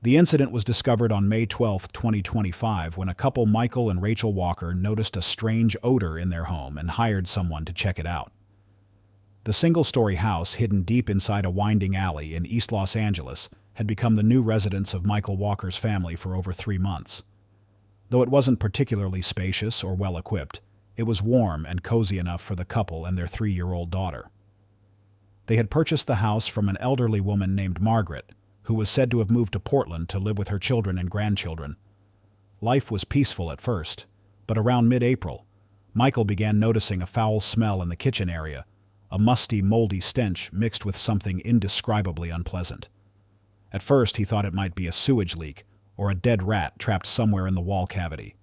The incident was discovered on May 12, 2025, when a couple, Michael and Rachel Walker, noticed a strange odor in their home and hired someone to check it out. The single-story house, hidden deep inside a winding alley in East Los Angeles, had become the new residence of Michael Walker's family for over 3 months. Though it wasn't particularly spacious or well-equipped, it was warm and cozy enough for the couple and their 3-year-old daughter. They had purchased the house from an elderly woman named Margaret, who was said to have moved to Portland to live with her children and grandchildren. Life was peaceful at first, but around mid-April, Michael began noticing a foul smell in the kitchen area, a musty, moldy stench mixed with something indescribably unpleasant. At first, he thought it might be a sewage leak or a dead rat trapped somewhere in the wall cavity.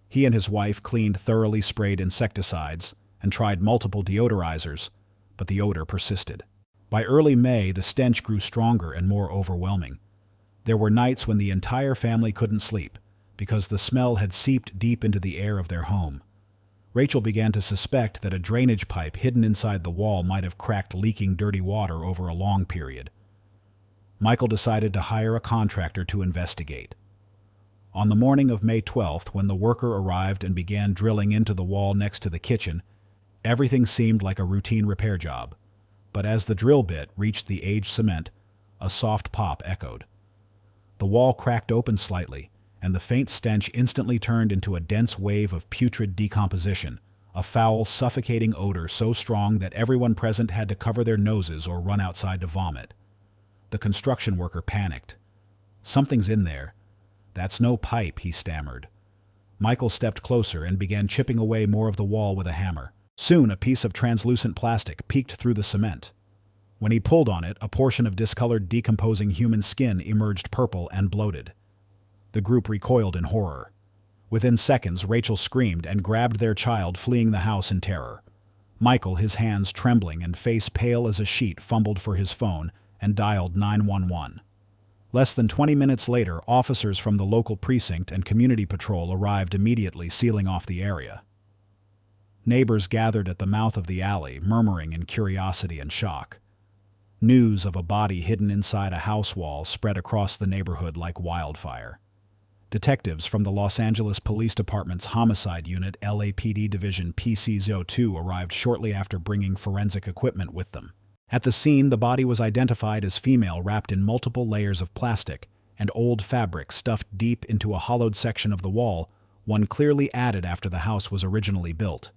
He and his wife cleaned thoroughly sprayed insecticides and tried multiple deodorizers, but the odor persisted. By early May, the stench grew stronger and more overwhelming. There were nights when the entire family couldn't sleep because the smell had seeped deep into the air of their home. Rachel began to suspect that a drainage pipe hidden inside the wall might have cracked, leaking dirty water over a long period. Michael decided to hire a contractor to investigate. On the morning of May 12th, when the worker arrived and began drilling into the wall next to the kitchen, everything seemed like a routine repair job. But as the drill bit reached the aged cement, a soft pop echoed. The wall cracked open slightly, and the faint stench instantly turned into a dense wave of putrid decomposition, a foul, suffocating odor so strong that everyone present had to cover their noses or run outside to vomit. The construction worker panicked. "Something's in there. That's no pipe," he stammered. Michael stepped closer and began chipping away more of the wall with a hammer. Soon, a piece of translucent plastic peeked through the cement. When he pulled on it, a portion of discolored, decomposing human skin emerged, purple and bloated. The group recoiled in horror. Within seconds, Rachel screamed and grabbed their child, fleeing the house in terror. Michael, his hands trembling and face pale as a sheet, fumbled for his phone and dialed 911. Less than 20 minutes later, officers from the local precinct and community patrol arrived immediately, sealing off the area. Neighbors gathered at the mouth of the alley, murmuring in curiosity and shock. News of a body hidden inside a house wall spread across the neighborhood like wildfire. Detectives from the Los Angeles Police Department's Homicide Unit LAPD Division PC02 arrived shortly after, bringing forensic equipment with them. At the scene, the body was identified as female, wrapped in multiple layers of plastic and old fabric stuffed deep into a hollowed section of the wall, one clearly added after the house was originally built.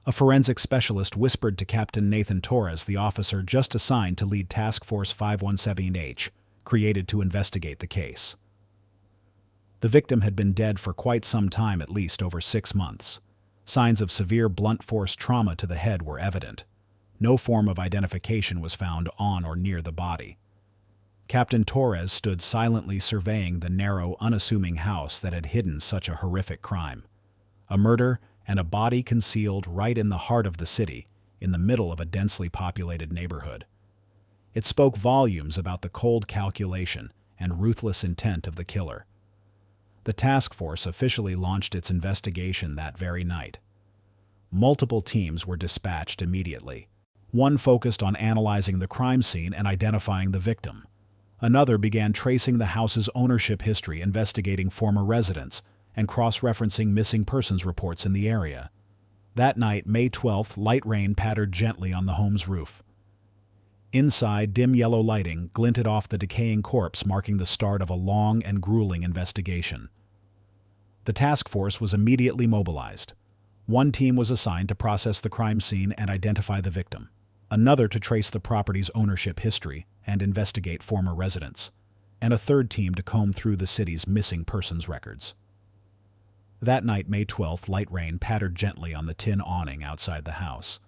A forensic specialist whispered to Captain Nathan Torres, the officer just assigned to lead Task Force 517H, created to investigate the case. The victim had been dead for quite some time, at least over 6 months. Signs of severe blunt force trauma to the head were evident. No form of identification was found on or near the body. Captain Torres stood silently surveying the narrow, unassuming house that had hidden such a horrific crime. A murder and a body concealed right in the heart of the city, in the middle of a densely populated neighborhood. It spoke volumes about the cold calculation and ruthless intent of the killer. The task force officially launched its investigation that very night. Multiple teams were dispatched immediately. One focused on analyzing the crime scene and identifying the victim. Another began tracing the house's ownership history, investigating former residents, and cross-referencing missing persons reports in the area. That night, May 12th, light rain pattered gently on the home's roof. Inside, dim yellow lighting glinted off the decaying corpse, marking the start of a long and grueling investigation. The task force was immediately mobilized. One team was assigned to process the crime scene and identify the victim. Another to trace the property's ownership history and investigate former residents, and a third team to comb through the city's missing persons records. That night, May 12th, light rain pattered gently on the tin awning outside the house.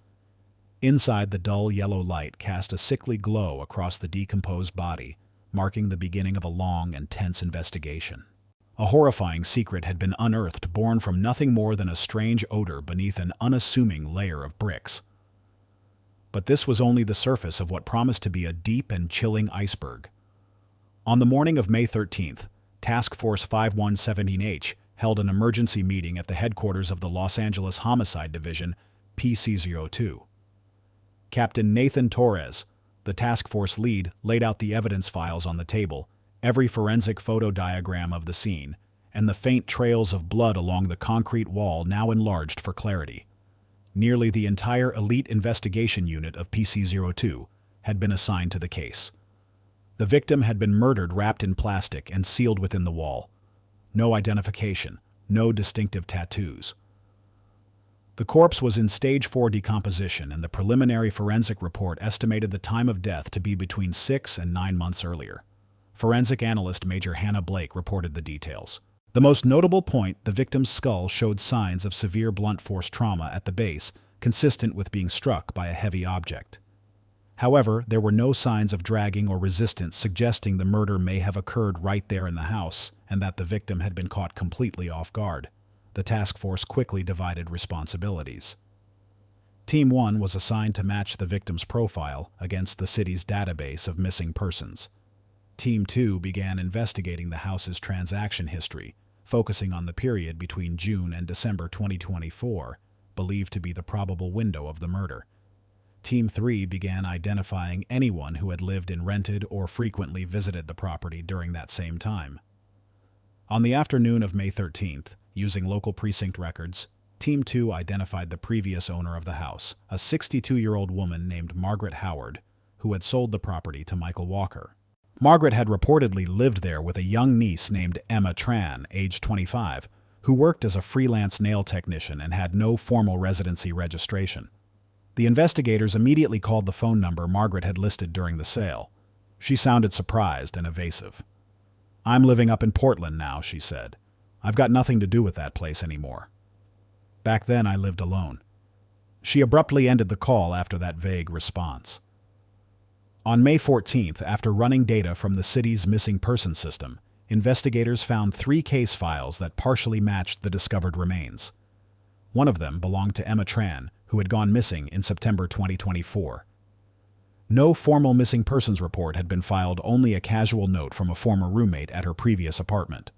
Inside, the dull yellow light cast a sickly glow across the decomposed body, marking the beginning of a long and tense investigation. A horrifying secret had been unearthed, born from nothing more than a strange odor beneath an unassuming layer of bricks. But this was only the surface of what promised to be a deep and chilling iceberg. On the morning of May 13th, Task Force 517H held an emergency meeting at the headquarters of the Los Angeles Homicide Division, PC02. Captain Nathan Torres, the task force lead, laid out the evidence files on the table, Every forensic photo diagram of the scene, and the faint trails of blood along the concrete wall now enlarged for clarity. Nearly the entire elite investigation unit of PC-02 had been assigned to the case. The victim had been murdered wrapped in plastic and sealed within the wall. No identification, no distinctive tattoos. The corpse was in stage 4 decomposition, and the preliminary forensic report estimated the time of death to be between 6 and 9 months earlier. Forensic analyst Major Hannah Blake reported the details. The most notable point, the victim's skull showed signs of severe blunt force trauma at the base, consistent with being struck by a heavy object. However, there were no signs of dragging or resistance, suggesting the murder may have occurred right there in the house and that the victim had been caught completely off guard. The task force quickly divided responsibilities. Team 1 was assigned to match the victim's profile against the city's database of missing persons. Team 2 began investigating the house's transaction history, focusing on the period between June and December 2024, believed to be the probable window of the murder. Team 3 began identifying anyone who had lived in, rented, or frequently visited the property during that same time. On the afternoon of May 13th, using local precinct records, Team 2 identified the previous owner of the house, a 62-year-old woman named Margaret Howard, who had sold the property to Michael Walker. Margaret had reportedly lived there with a young niece named Emma Tran, age 25, who worked as a freelance nail technician and had no formal residency registration. The investigators immediately called the phone number Margaret had listed during the sale. She sounded surprised and evasive. "I'm living up in Portland now," she said. "I've got nothing to do with that place anymore. Back then I lived alone." She abruptly ended the call after that vague response. On May 14th, after running data from the city's missing persons system, investigators found 3 case files that partially matched the discovered remains. One of them belonged to Emma Tran, who had gone missing in September 2024. No formal missing persons report had been filed, only a casual note from a former roommate at her previous apartment.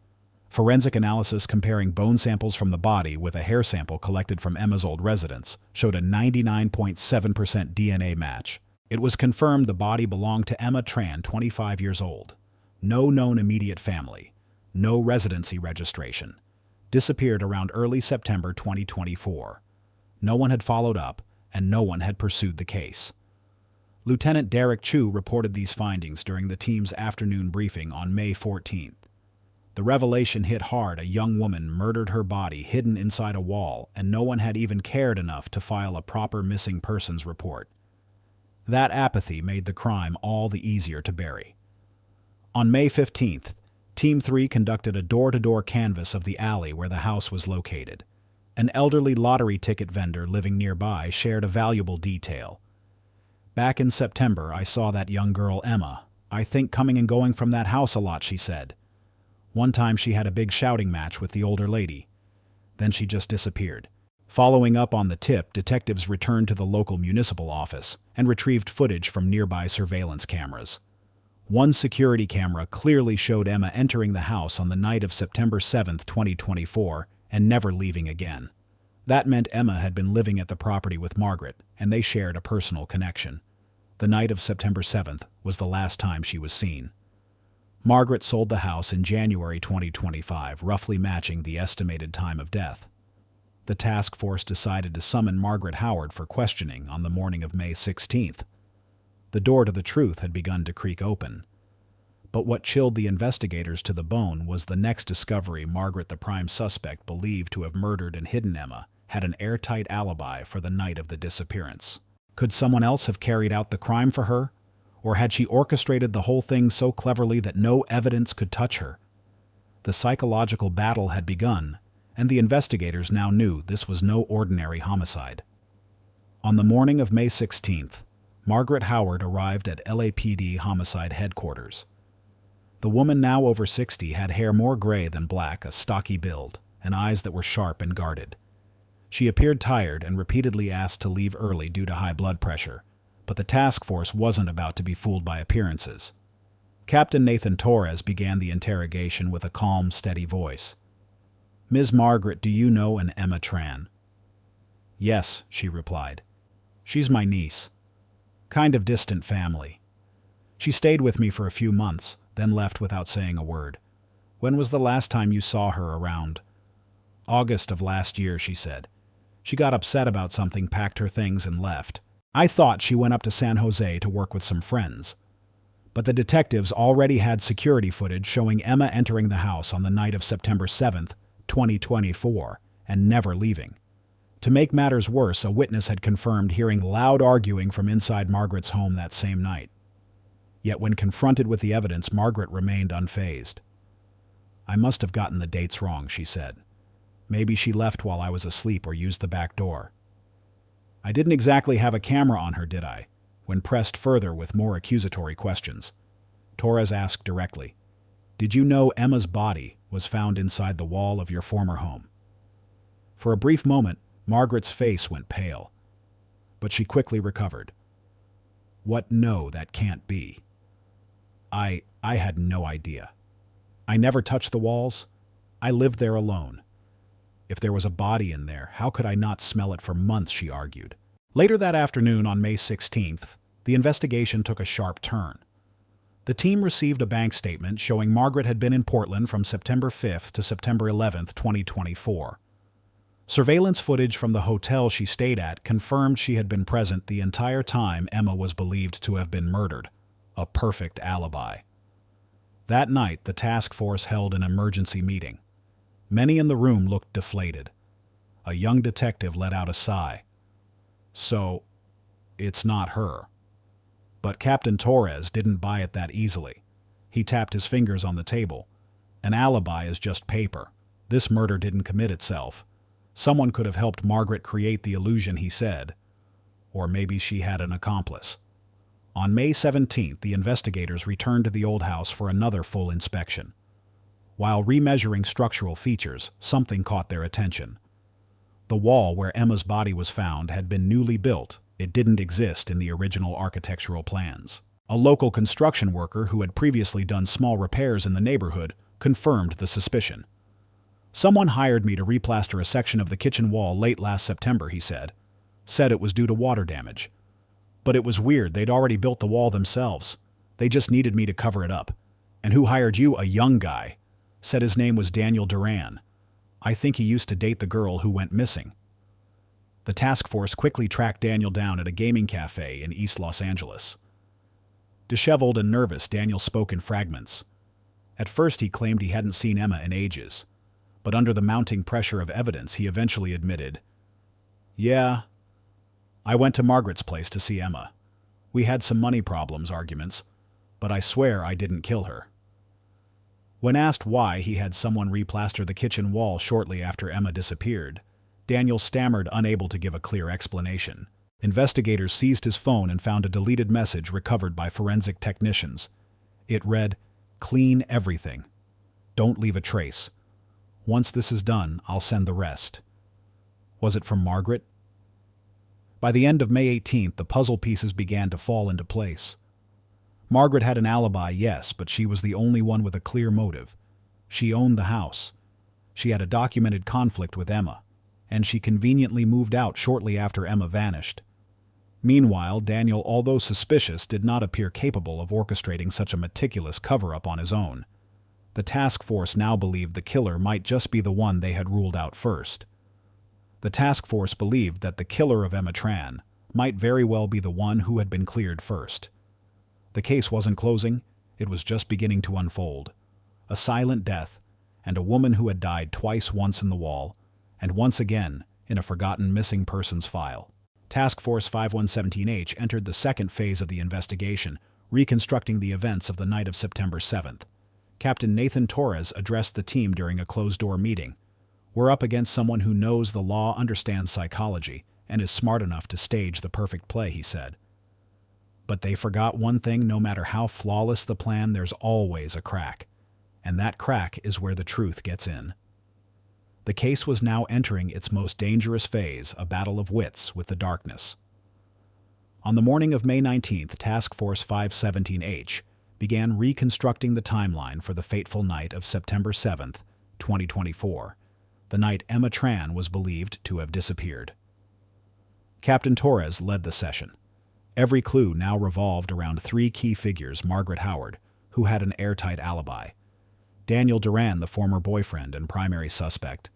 Forensic analysis comparing bone samples from the body with a hair sample collected from Emma's old residence showed a 99.7% DNA match. It was confirmed the body belonged to Emma Tran, 25 years old. No known immediate family. No residency registration. Disappeared around early September 2024. No one had followed up, and no one had pursued the case. Lieutenant Derek Chu reported these findings during the team's afternoon briefing on May 14th. The revelation hit hard. A young woman murdered her body hidden inside a wall, and no one had even cared enough to file a proper missing persons report. That apathy made the crime all the easier to bury. On May 15th, Team 3 conducted a door-to-door canvass of the alley where the house was located. An elderly lottery ticket vendor living nearby shared a valuable detail. "Back in September, I saw that young girl Emma. I think coming and going from that house a lot," she said. "One time she had a big shouting match with the older lady. Then she just disappeared." Following up on the tip, detectives returned to the local municipal office and retrieved footage from nearby surveillance cameras. One security camera clearly showed Emma entering the house on the night of September 7, 2024, and never leaving again. That meant Emma had been living at the property with Margaret, and they shared a personal connection. The night of September 7th was the last time she was seen. Margaret sold the house in January 2025, roughly matching the estimated time of death. The task force decided to summon Margaret Howard for questioning on the morning of May 16th. The door to the truth had begun to creak open. But what chilled the investigators to the bone was the next discovery. Margaret, the prime suspect believed to have murdered and hidden Emma, had an airtight alibi for the night of the disappearance. Could someone else have carried out the crime for her? Or had she orchestrated the whole thing so cleverly that no evidence could touch her? The psychological battle had begun, and the investigators now knew this was no ordinary homicide. On the morning of May 16th, Margaret Howard arrived at LAPD homicide headquarters. The woman, now over 60, had hair more gray than black, a stocky build, and eyes that were sharp and guarded. She appeared tired and repeatedly asked to leave early due to high blood pressure, but the task force wasn't about to be fooled by appearances. Captain Nathan Torres began the interrogation with a calm, steady voice. "Ms. Margaret, do you know an Emma Tran?" "Yes," she replied. "She's my niece. Kind of distant family. She stayed with me for a few months, then left without saying a word. When was the last time you saw her around? August of last year, she said. She got upset about something, packed her things, and left. I thought she went up to San Jose to work with some friends. But the detectives already had security footage showing Emma entering the house on the night of September 7th, 2024, and never leaving. To make matters worse, a witness had confirmed hearing loud arguing from inside Margaret's home that same night. Yet when confronted with the evidence, Margaret remained unfazed. I must have gotten the dates wrong, she said. Maybe she left while I was asleep or used the back door. I didn't exactly have a camera on her, did I? When pressed further with more accusatory questions, Torres asked directly, Did you know Emma's body was found inside the wall of your former home? For a brief moment, Margaret's face went pale, but she quickly recovered. What? No, that can't be. I had no idea. I never touched the walls. I lived there alone. If there was a body in there, how could I not smell it for months, she argued. Later that afternoon, on May 16th, the investigation took a sharp turn. The team received a bank statement showing Margaret had been in Portland from September 5th to September 11th, 2024. Surveillance footage from the hotel she stayed at confirmed she had been present the entire time Emma was believed to have been murdered. A perfect alibi. That night, the task force held an emergency meeting. Many in the room looked deflated. A young detective let out a sigh. So, it's not her. But Captain Torres didn't buy it that easily. He tapped his fingers on the table. An alibi is just paper. This murder didn't commit itself. Someone could have helped Margaret create the illusion, he said. Or maybe she had an accomplice. On May 17th, the investigators returned to the old house for another full inspection. While remeasuring structural features, something caught their attention. The wall where Emma's body was found had been newly built. It didn't exist in the original architectural plans. A local construction worker who had previously done small repairs in the neighborhood confirmed the suspicion. Someone hired me to replaster a section of the kitchen wall late last September, he said. Said it was due to water damage. But it was weird, they'd already built the wall themselves. They just needed me to cover it up. And who hired you? A young guy. Said his name was Daniel Duran. I think he used to date the girl who went missing. The task force quickly tracked Daniel down at a gaming cafe in East Los Angeles. Disheveled and nervous, Daniel spoke in fragments. At first he claimed he hadn't seen Emma in ages, but under the mounting pressure of evidence he eventually admitted, Yeah, I went to Margaret's place to see Emma. We had some money arguments, but I swear I didn't kill her. When asked why he had someone replaster the kitchen wall shortly after Emma disappeared, Daniel stammered, unable to give a clear explanation. Investigators seized his phone and found a deleted message recovered by forensic technicians. It read, "Clean everything. Don't leave a trace. Once this is done, I'll send the rest." Was it from Margaret? By the end of May 18th, the puzzle pieces began to fall into place. Margaret had an alibi, yes, but she was the only one with a clear motive. She owned the house. She had a documented conflict with Emma, and she conveniently moved out shortly after Emma vanished. Meanwhile, Daniel, although suspicious, did not appear capable of orchestrating such a meticulous cover-up on his own. The task force now believed the killer might just be the one they had ruled out first. The task force believed that the killer of Emma Tran might very well be the one who had been cleared first. The case wasn't closing, it was just beginning to unfold. A silent death, and a woman who had died twice, once in the wall, and once again in a forgotten missing persons file. Task Force 5117H entered the second phase of the investigation, reconstructing the events of the night of September 7th. Captain Nathan Torres addressed the team during a closed-door meeting. We're up against someone who knows the law, understands psychology, and is smart enough to stage the perfect play, he said. But they forgot one thing: no matter how flawless the plan, there's always a crack. And that crack is where the truth gets in. The case was now entering its most dangerous phase, a battle of wits with the darkness. On the morning of May 19th, Task Force 517H began reconstructing the timeline for the fateful night of September 7th, 2024, the night Emma Tran was believed to have disappeared. Captain Torres led the session. Every clue now revolved around three key figures: Margaret Howard, who had an airtight alibi, Daniel Duran, the former boyfriend and primary suspect,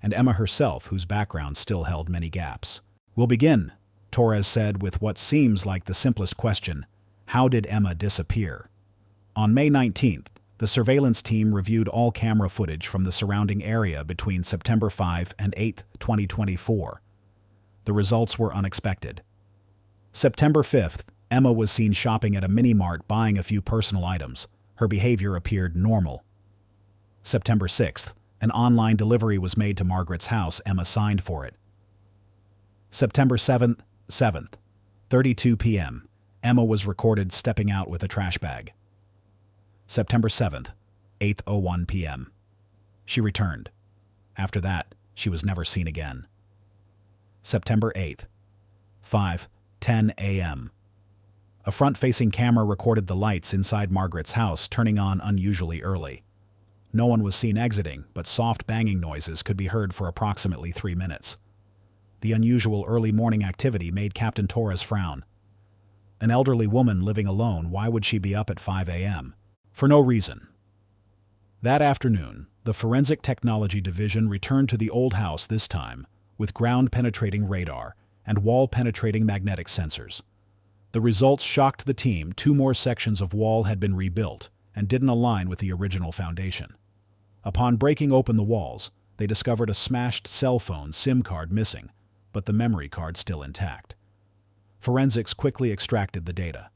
and Emma herself, whose background still held many gaps. "We'll begin," Torres said with what seems like the simplest question: how did Emma disappear? On May 19th, the surveillance team reviewed all camera footage from the surrounding area between September 5 and 8, 2024. The results were unexpected. September 5th, Emma was seen shopping at a mini-mart buying a few personal items. Her behavior appeared normal. September 6th, an online delivery was made to Margaret's house. Emma signed for it. September 7th, 32 p.m., Emma was recorded stepping out with a trash bag. September 7th, 8:01 p.m. She returned. After that, she was never seen again. September 8th, 5:10 a.m. A front-facing camera recorded the lights inside Margaret's house turning on unusually early. No one was seen exiting, but soft banging noises could be heard for approximately 3 minutes. The unusual early morning activity made Captain Torres frown. An elderly woman living alone, why would she be up at 5 a.m.? For no reason. That afternoon, the Forensic Technology Division returned to the old house, this time with ground-penetrating radar and wall-penetrating magnetic sensors. The results shocked the team. 2 more sections of wall had been rebuilt and didn't align with the original foundation. Upon breaking open the walls, they discovered a smashed cell phone SIM card missing, but the memory card still intact. Forensics quickly extracted the data.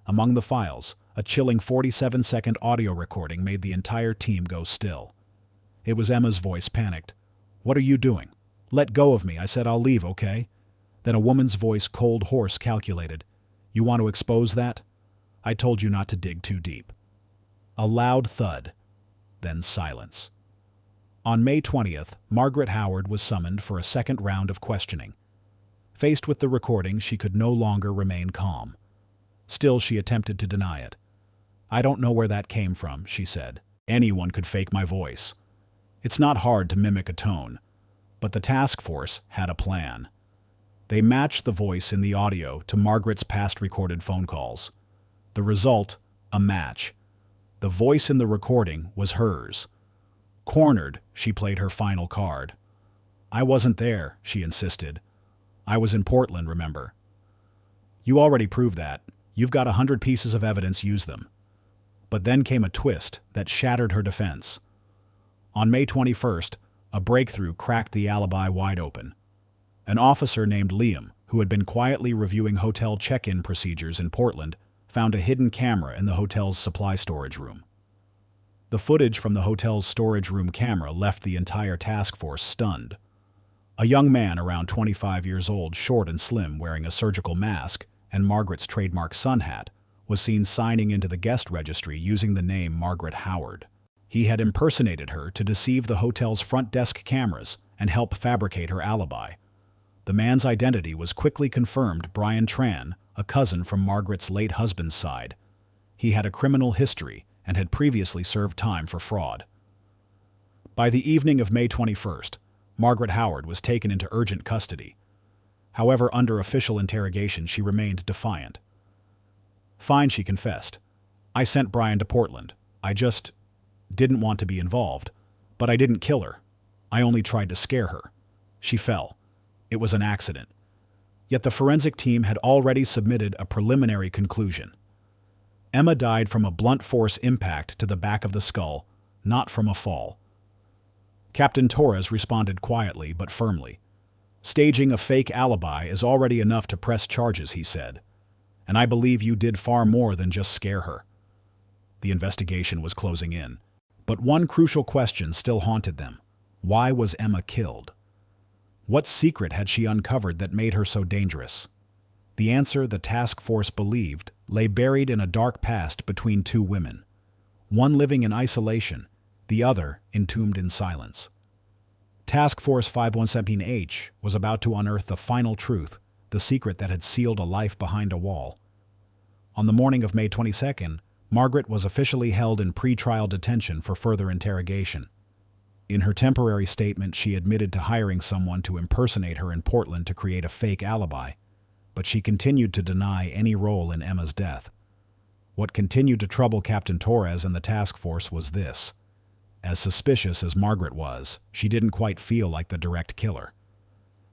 Among the files, a chilling 47-second audio recording made the entire team go still. It was Emma's voice, panicked. "What are you doing? Let go of me. I said I'll leave, okay?" Then a woman's voice, cold, hoarse, calculated. "You want to expose that? I told you not to dig too deep." A loud thud, then silence. On May 20th, Margaret Howard was summoned for a second round of questioning. Faced with the recording, she could no longer remain calm. Still, she attempted to deny it. "I don't know where that came from," she said. "Anyone could fake my voice. It's not hard to mimic a tone. But the task force had a plan. They matched the voice in the audio to Margaret's past recorded phone calls. The result, a match. The voice in the recording was hers. Cornered, she played her final card. "I wasn't there," she insisted. "I was in Portland, remember?" "You already proved that. You've got 100 pieces of evidence, use them." But then came a twist that shattered her defense. On May 21st, a breakthrough cracked the alibi wide open. An officer named Liam, who had been quietly reviewing hotel check-in procedures in Portland, found a hidden camera in the hotel's supply storage room. The footage from the hotel's storage room camera left the entire task force stunned. A young man around 25 years old, short and slim, wearing a surgical mask and Margaret's trademark sun hat, was seen signing into the guest registry using the name Margaret Howard. He had impersonated her to deceive the hotel's front desk cameras and help fabricate her alibi. The man's identity was quickly confirmed: Brian Tran, a cousin from Margaret's late husband's side. He had a criminal history and had previously served time for fraud. By the evening of May 21st, Margaret Howard was taken into urgent custody. However, under official interrogation, she remained defiant. "Fine," she confessed. "I sent Brian to Portland. I just didn't want to be involved. But I didn't kill her. I only tried to scare her. She fell. It was an accident." Yet the forensic team had already submitted a preliminary conclusion. Emma died from a blunt force impact to the back of the skull, not from a fall. Captain Torres responded quietly but firmly. "Staging a fake alibi is already enough to press charges," he said. "And I believe you did far more than just scare her." The investigation was closing in. But one crucial question still haunted them. Why was Emma killed? What secret had she uncovered that made her so dangerous? The answer, the task force believed, lay buried in a dark past between 2 women. One living in isolation, the other entombed in silence. Task Force 5117H was about to unearth the final truth, the secret that had sealed a life behind a wall. On the morning of May 22nd, Margaret was officially held in pretrial detention for further interrogation. In her temporary statement, she admitted to hiring someone to impersonate her in Portland to create a fake alibi, but she continued to deny any role in Emma's death. What continued to trouble Captain Torres and the task force was this. As suspicious as Margaret was, she didn't quite feel like the direct killer.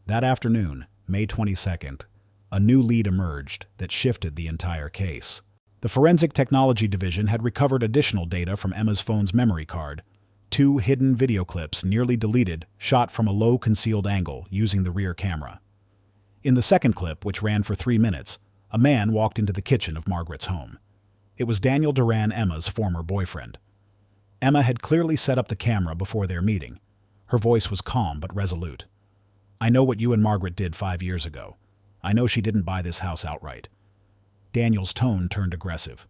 That afternoon, May 22nd, a new lead emerged that shifted the entire case. The Forensic Technology Division had recovered additional data from Emma's phone's memory card, 2 hidden video clips nearly deleted, shot from a low concealed angle using the rear camera. In the second clip, which ran for 3 minutes, a man walked into the kitchen of Margaret's home. It was Daniel Duran, Emma's former boyfriend. Emma had clearly set up the camera before their meeting. Her voice was calm but resolute. "I know what you and Margaret did 5 years ago. I know she didn't buy this house outright." Daniel's tone turned aggressive.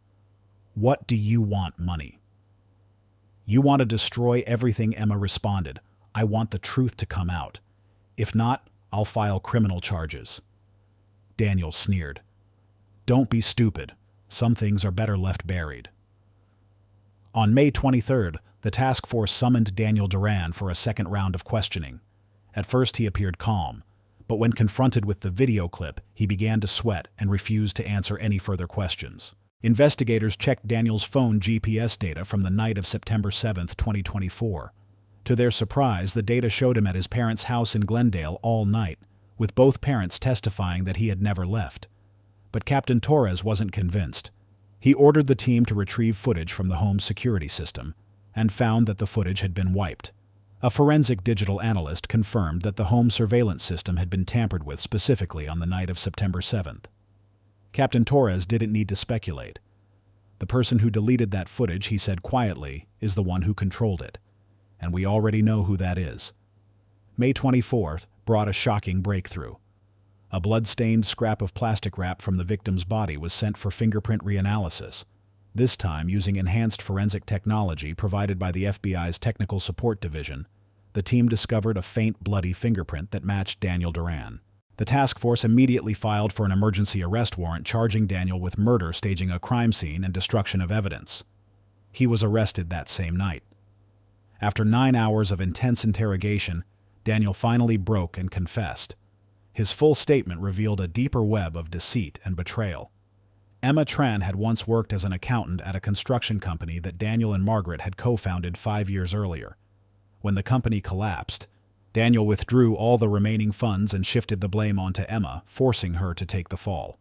"What do you want, money?" "You want to destroy everything," Emma responded. "I want the truth to come out. If not, I'll file criminal charges." Daniel sneered. "Don't be stupid. Some things are better left buried." On May 23rd, the task force summoned Daniel Duran for a second round of questioning. At first he appeared calm, but when confronted with the video clip, he began to sweat and refused to answer any further questions. Investigators checked Daniel's phone GPS data from the night of September 7, 2024. To their surprise, the data showed him at his parents' house in Glendale all night, with both parents testifying that he had never left. But Captain Torres wasn't convinced. He ordered the team to retrieve footage from the home's security system and found that the footage had been wiped. A forensic digital analyst confirmed that the home surveillance system had been tampered with specifically on the night of September 7th. Captain Torres didn't need to speculate. The person who deleted that footage, he said quietly, is the one who controlled it. And we already know who that is. May 24th brought a shocking breakthrough. A blood-stained scrap of plastic wrap from the victim's body was sent for fingerprint reanalysis, this time using enhanced forensic technology provided by the FBI's Technical Support Division. The team discovered a faint, bloody fingerprint that matched Daniel Duran. The task force immediately filed for an emergency arrest warrant charging Daniel with murder, staging a crime scene, and destruction of evidence. He was arrested that same night. After 9 hours of intense interrogation, Daniel finally broke and confessed. His full statement revealed a deeper web of deceit and betrayal. Emma Tran had once worked as an accountant at a construction company that Daniel and Margaret had co-founded 5 years earlier. When the company collapsed, Daniel withdrew all the remaining funds and shifted the blame onto Emma, forcing her to take the fall.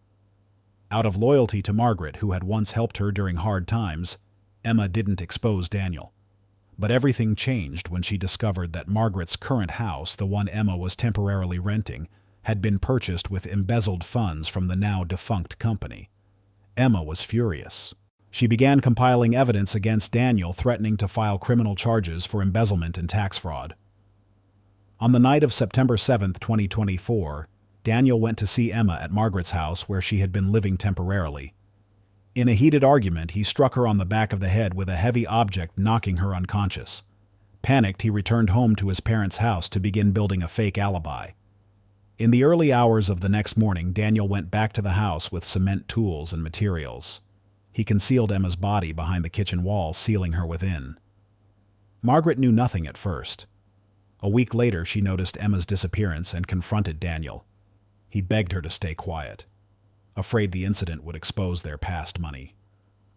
Out of loyalty to Margaret, who had once helped her during hard times, Emma didn't expose Daniel. But everything changed when she discovered that Margaret's current house, the one Emma was temporarily renting, had been purchased with embezzled funds from the now defunct company. Emma was furious. She began compiling evidence against Daniel, threatening to file criminal charges for embezzlement and tax fraud. On the night of September 7, 2024, Daniel went to see Emma at Margaret's house where she had been living temporarily. In a heated argument, he struck her on the back of the head with a heavy object, knocking her unconscious. Panicked, he returned home to his parents' house to begin building a fake alibi. In the early hours of the next morning, Daniel went back to the house with cement tools and materials. He concealed Emma's body behind the kitchen wall, sealing her within. Margaret knew nothing at first. A week later, she noticed Emma's disappearance and confronted Daniel. He begged her to stay quiet, afraid the incident would expose their past money.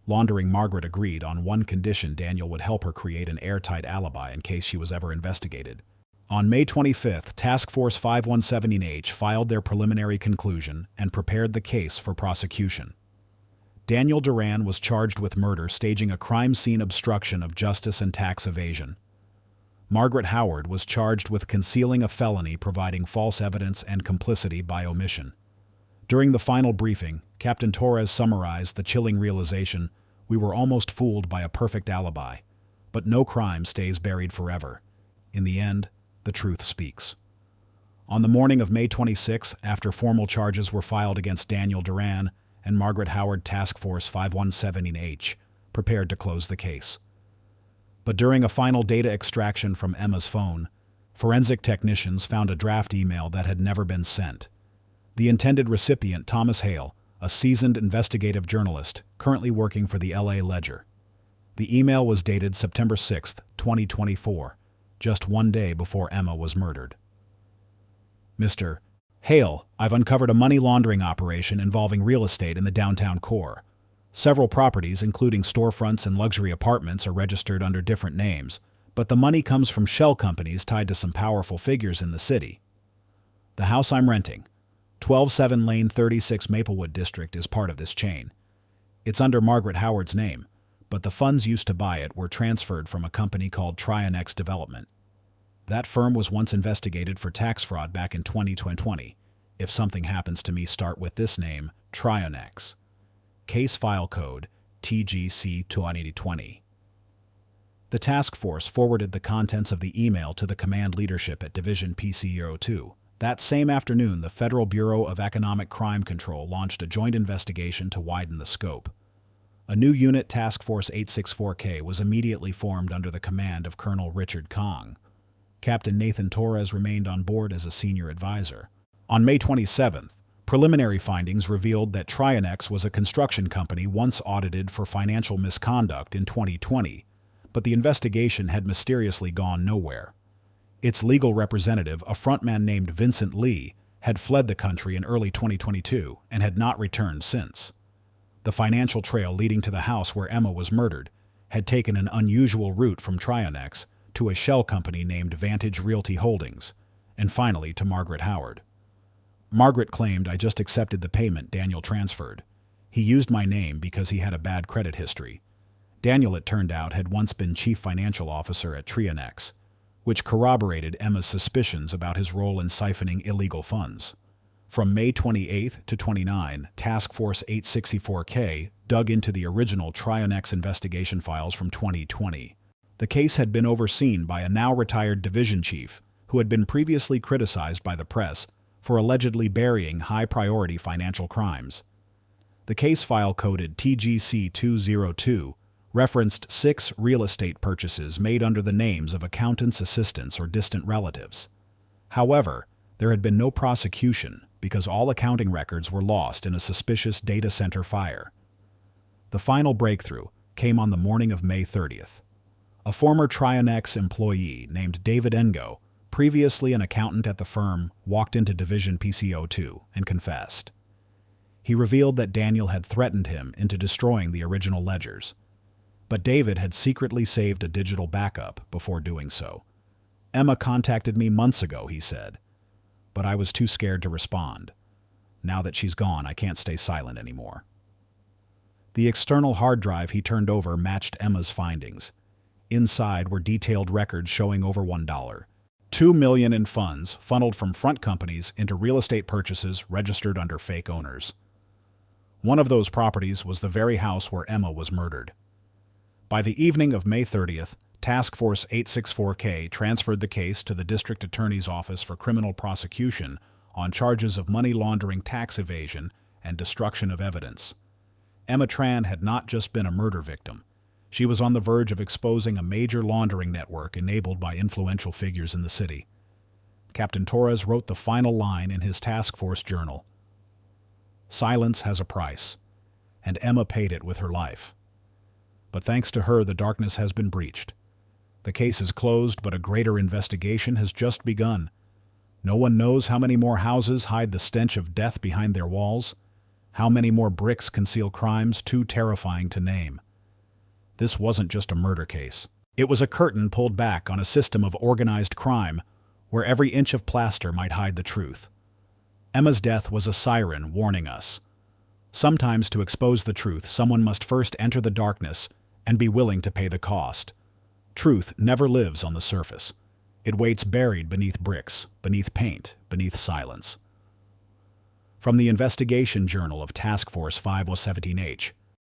Laundering Margaret agreed on one condition: Daniel would help her create an airtight alibi in case she was ever investigated. On May 25th, Task Force 5117H filed their preliminary conclusion and prepared the case for prosecution. Daniel Duran was charged with murder, staging a crime scene, obstruction of justice, and tax evasion. Margaret Howard was charged with concealing a felony, providing false evidence, and complicity by omission. During the final briefing, Captain Torres summarized the chilling realization: "We were almost fooled by a perfect alibi, but no crime stays buried forever. In the end, the truth speaks." On the morning of May 26, after formal charges were filed against Daniel Duran and Margaret Howard, Task Force 5117H prepared to close the case. But during a final data extraction from Emma's phone, forensic technicians found a draft email that had never been sent. The intended recipient, Thomas Hale, a seasoned investigative journalist currently working for the LA Ledger. The email was dated September 6, 2024, just 1 day before Emma was murdered. "Mr. Hale, I've uncovered a money laundering operation involving real estate in the downtown core. Several properties, including storefronts and luxury apartments, are registered under different names, but the money comes from shell companies tied to some powerful figures in the city. The house I'm renting, 127 Lane 36 Maplewood District, is part of this chain. It's under Margaret Howard's name, but the funds used to buy it were transferred from a company called Trionex Development. That firm was once investigated for tax fraud back in 2020. If something happens to me, start with this name, Trionex. Case file code TGC 2020. The task force forwarded the contents of the email to the command leadership at Division PC02. That same afternoon, the Federal Bureau of Economic Crime Control launched a joint investigation to widen the scope. A new unit, Task Force 864K, was immediately formed under the command of Colonel Richard Kong. Captain Nathan Torres remained on board as a senior advisor. On May 27th, preliminary findings revealed that Trionex was a construction company once audited for financial misconduct in 2020, but the investigation had mysteriously gone nowhere. Its legal representative, a frontman named Vincent Lee, had fled the country in early 2022 and had not returned since. The financial trail leading to the house where Emma was murdered had taken an unusual route from Trionex to a shell company named Vantage Realty Holdings, and finally to Margaret Howard. Margaret claimed I just accepted the payment Daniel transferred. He used my name because he had a bad credit history. Daniel, it turned out, had once been chief financial officer at Trionex, which corroborated Emma's suspicions about his role in siphoning illegal funds. From May 28 to 29, Task Force 864K dug into the original Trionex investigation files from 2020. The case had been overseen by a now-retired division chief who had been previously criticized by the press for allegedly burying high-priority financial crimes. The case file coded TGC 202 referenced 6 real estate purchases made under the names of accountants' assistants or distant relatives. However, there had been no prosecution because all accounting records were lost in a suspicious data center fire. The final breakthrough came on the morning of May 30th. A former Trionex employee named David Engo, previously an accountant at the firm, walked into Division PC02 and confessed. He revealed that Daniel had threatened him into destroying the original ledgers. But David had secretly saved a digital backup before doing so. Emma contacted me months ago, he said, but I was too scared to respond. Now that she's gone, I can't stay silent anymore. The external hard drive he turned over matched Emma's findings. Inside were detailed records showing over $2 million in funds funneled from front companies into real estate purchases registered under fake owners. One of those properties was the very house where Emma was murdered. By the evening of May 30th, Task Force 864K transferred the case to the District Attorney's Office for criminal prosecution on charges of money laundering, tax evasion, and destruction of evidence. Emma Tran had not just been a murder victim. She was on the verge of exposing a major laundering network enabled by influential figures in the city. Captain Torres wrote the final line in his task force journal. Silence has a price, and Emma paid it with her life. But thanks to her, the darkness has been breached. The case is closed, but a greater investigation has just begun. No one knows how many more houses hide the stench of death behind their walls, how many more bricks conceal crimes too terrifying to name. This wasn't just a murder case. It was a curtain pulled back on a system of organized crime where every inch of plaster might hide the truth. Emma's death was a siren warning us. Sometimes to expose the truth, someone must first enter the darkness and be willing to pay the cost. Truth never lives on the surface. It waits buried beneath bricks, beneath paint, beneath silence. From the Investigation Journal of Task Force 5017H,